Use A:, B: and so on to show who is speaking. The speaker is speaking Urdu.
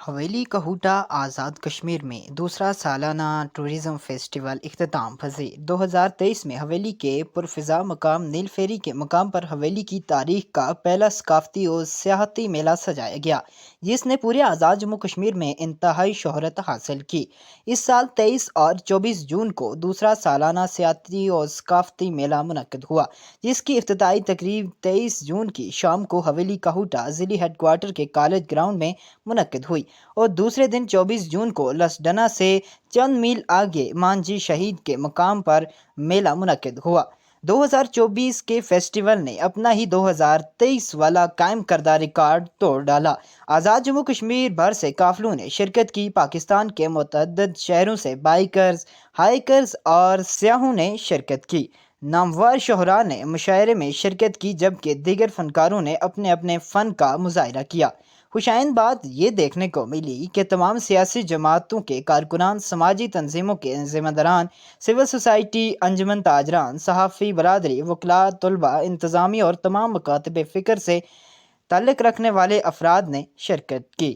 A: حویلی کہوٹہ آزاد کشمیر میں دوسرا سالانہ ٹورزم فیسٹیول اختتام پذیر 2023 میں حویلی کے پرفضا مقام نیل فیری کے مقام پر حویلی کی تاریخ کا پہلا ثقافتی اور سیاحتی میلہ سجایا گیا، جس نے پورے آزاد جموں کشمیر میں انتہائی شہرت حاصل کی۔ اس سال 23 اور 24 جون کو دوسرا سالانہ سیاحتی اور ثقافتی میلہ منعقد ہوا، جس کی افتتاحی تقریب 23 جون کی شام کو حویلی کہوٹہ ضلعی ہیڈ کوارٹر کے کالج گراؤنڈ میں منعقد ہوئی اور دوسرے دن 24 جون کو لسڈنا سے چند میل آگے مانجھی شہید کے مقام پر میلہ منعقد ہوا۔ 2024 کے فیسٹیول نے اپنا ہی 2023 والا قائم کردہ ریکارڈ توڑ ڈالا۔ آزاد جموں کشمیر بھر سے قافلوں نے شرکت کی۔ پاکستان کے متعدد شہروں سے بائیکرز، ہائیکرز اور سیاحوں نے شرکت کی۔ نامور شعراء نے مشاعرے میں شرکت کی، جبکہ دیگر فنکاروں نے اپنے اپنے فن کا مظاہرہ کیا۔ خوشائند بات یہ دیکھنے کو ملی کہ تمام سیاسی جماعتوں کے کارکنان، سماجی تنظیموں کے ذمہ داران، سول سوسائٹی، انجمن تاجران، صحافی برادری، وکلاء، طلباء، انتظامیہ اور تمام مکاتب فکر سے تعلق رکھنے والے افراد نے شرکت کی۔